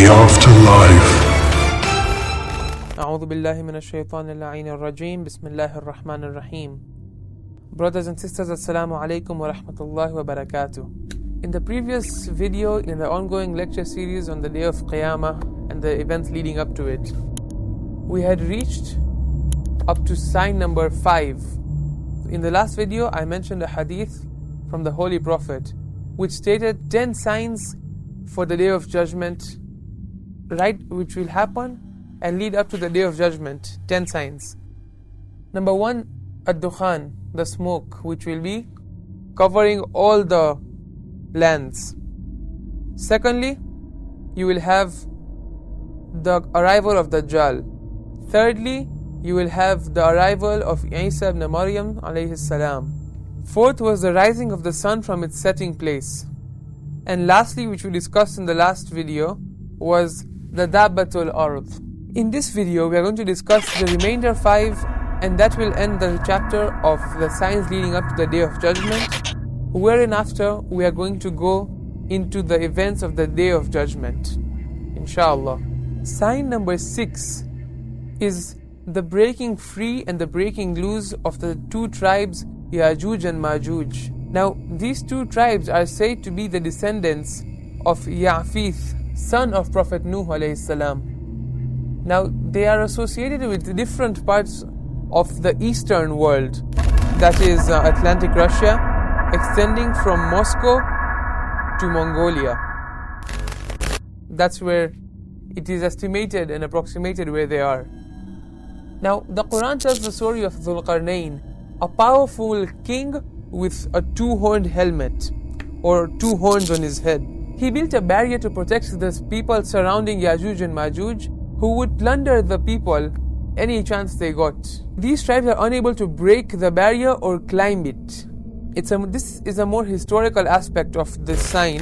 The afterlife. أعوذ بالله من الشيطان اللعين الرجيم بسم الله الرحمن الرحيم. Brothers and sisters, Assalamu alaikum wa rahmatullahi wa barakatuh. In the previous video, in the ongoing lecture series on the day of Qayyimah and the events leading up to it, we had reached up to sign number 5. In the last video, I mentioned a hadith from the Holy Prophet which stated 10 signs for the day of judgment, right, which will happen and lead up to the day of judgment. 10 signs. Number 1, ad-dukhan, the smoke, which will be covering all the lands. Secondly, you will have the arrival of Dajjal. Thirdly, you will have the arrival of Isa ibn Maryam alayhi salam. Fourth was the rising of the sun from its setting place. And lastly, which we discussed in the last video, was the Dabbatul Ard. In this video, we are going to discuss the remainder 5, and that will end the chapter of the signs leading up to the Day of Judgment, wherein after we are going to go into the events of the Day of Judgment, inshallah. Sign number 6 is the breaking free and the breaking loose of the 2 tribes, Yajuj and Majuj. Now, these 2 tribes are said to be the descendants of Yafith, son of Prophet Nuh alayhi salam. Now, they are associated with different parts of the eastern world, that is Atlantic Russia, extending from Moscow to Mongolia. That's where it is estimated and approximated where they are. Now, the Quran tells the story of Dhu'l-Qarnayn, a powerful king with a 2-horned helmet, or 2 horns on his head. He built a barrier to protect the people surrounding Yajuj and Majuj, who would plunder the people any chance they got. These tribes are unable to break the barrier or climb it. This is a more historical aspect of this sign.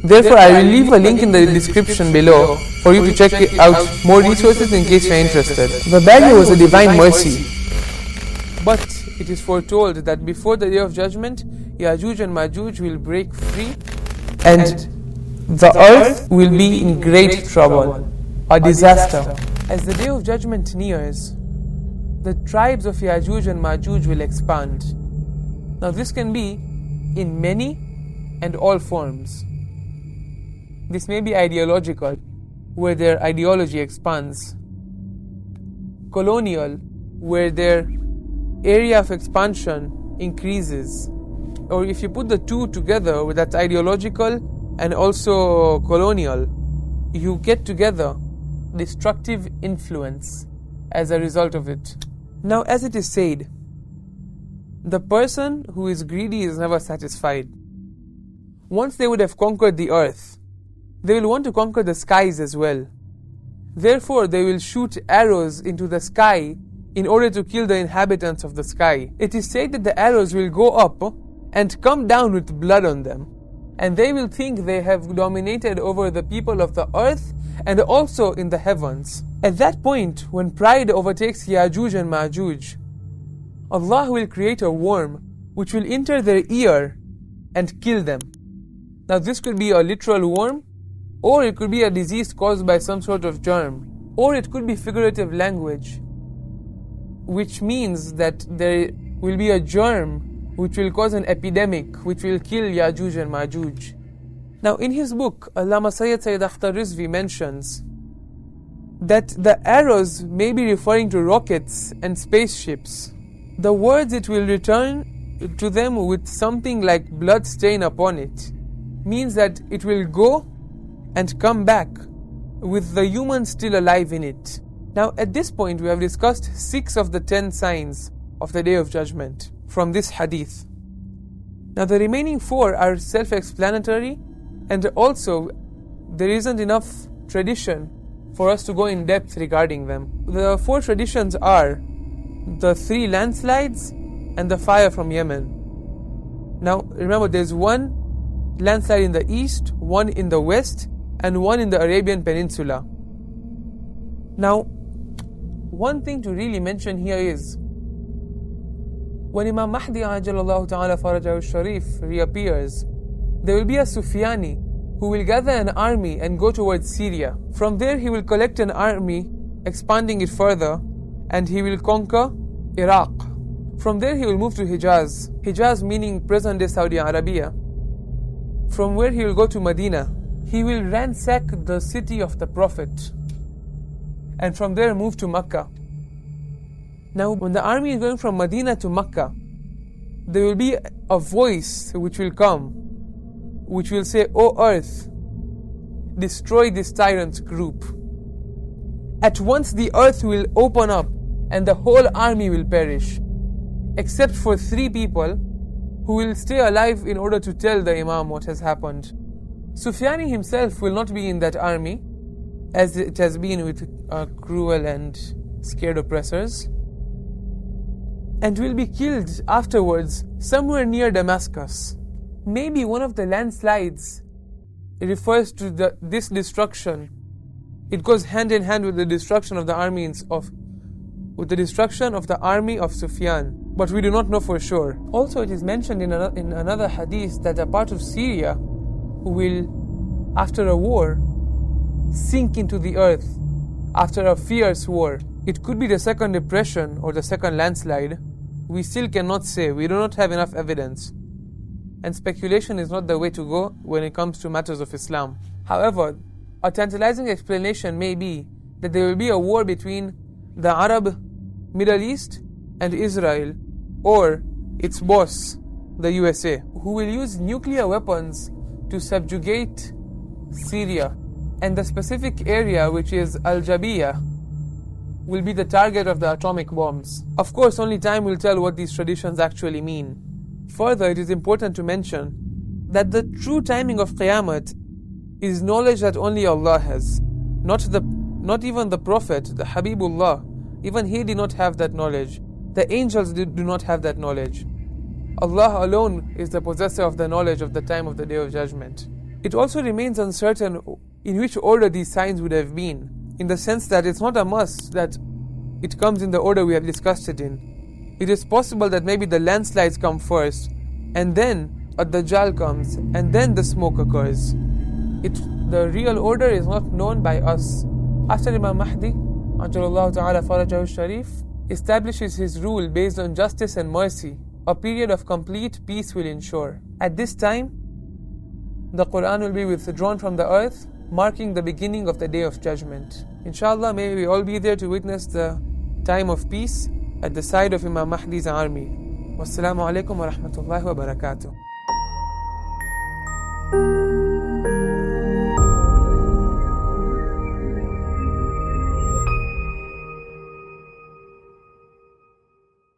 Therefore, I will leave a link in the description below for you to check out more resources in case you are interested. The barrier was a divine mercy, but it is foretold that before the Day of Judgment, Yajuj and Majuj will break free and the earth will be in great trouble, a disaster. As the Day of Judgment nears, the tribes of Yajuj and Majuj will expand. Now this can be in many and all forms. This may be ideological, where their ideology expands. Colonial, where their area of expansion increases. Or if you put the 2 together, with that ideological and also colonial, you get together destructive influence as a result of it. Now, as it is said, the person who is greedy is never satisfied. Once they would have conquered the earth, they will want to conquer the skies as well. Therefore, they will shoot arrows into the sky in order to kill the inhabitants of the sky. It is said that the arrows will go up and come down with blood on them, and they will think they have dominated over the people of the earth and also in the heavens. At that point, when pride overtakes Yajuj and Majuj, Allah will create a worm which will enter their ear and kill them. Now this could be a literal worm, or it could be a disease caused by some sort of germ, or it could be figurative language, which means that there will be a germ which will cause an epidemic which will kill Yajuj and Majuj. Now in his book, Allamah Sayyid Akhtar Rizvi mentions that the arrows may be referring to rockets and spaceships. The words it will return to them with something like blood stain upon it means that it will go and come back with the human still alive in it. Now at this point we have discussed 6 of the 10 signs of the Day of Judgment from this hadith. Now the remaining 4 are self-explanatory, and also there isn't enough tradition for us to go in depth regarding them. The 4 traditions are the 3 landslides and the fire from Yemen. Now remember, there's 1 landslide in the east, 1 in the west, and 1 in the Arabian Peninsula. Now, one thing to really mention here is when Imam Mahdi ajalallahu ta'ala farajahu sharif reappears, there will be a Sufyani who will gather an army and go towards Syria. From there he will collect an army, expanding it further, and he will conquer Iraq. From there he will move to Hijaz. Hijaz meaning present-day Saudi Arabia. From where he will go to Medina. He will ransack the city of the Prophet. And from there move to Mecca. Now when the army is going from Medina to Mecca, there will be a voice which will come, which will say, "O earth, destroy this tyrant group." At once the earth will open up and the whole army will perish, except for 3 people who will stay alive in order to tell the Imam what has happened. Sufyani himself will not be in that army, as it has been with cruel and scared oppressors, and will be killed afterwards somewhere near Damascus. Maybe one of the landslides refers to this destruction. It goes hand in hand with the destruction of the army of Sufyan, but we do not know for sure. Also, it is mentioned in another hadith that a part of Syria will, after a war, sink into the earth after a fierce war. It could be the second depression or the second landslide. We still cannot say. We do not have enough evidence. And speculation is not the way to go when it comes to matters of Islam. However, a tantalizing explanation may be that there will be a war between the Arab Middle East and Israel, or its boss, the USA, who will use nuclear weapons to subjugate Syria. And the specific area, which is Al-Jabiyah, will be the target of the atomic bombs. Of course, only time will tell what these traditions actually mean. Further, it is important to mention that the true timing of Qiyamah is knowledge that only Allah has. Not even the Prophet, the Habibullah, even he did not have that knowledge. The angels do not have that knowledge. Allah alone is the possessor of the knowledge of the time of the Day of Judgment. It also remains uncertain in which order these signs would have been, in the sense that it's not a must that it comes in the order we have discussed it in. It is possible that maybe the landslides come first, and then Ad-Dajjal comes, and then the smoke occurs. The real order is not known by us. After Imam Mahdi, Ajalullah Ta'ala Farajahu Sharif, establishes his rule based on justice and mercy, a period of complete peace will ensure. At this time, the Quran will be withdrawn from the earth, marking the beginning of the Day of Judgment. Inshallah, may we all be there to witness the time of peace at the side of Imam Mahdi's army. Wassalamu alaikum wa rahmatullahi wa barakatuh.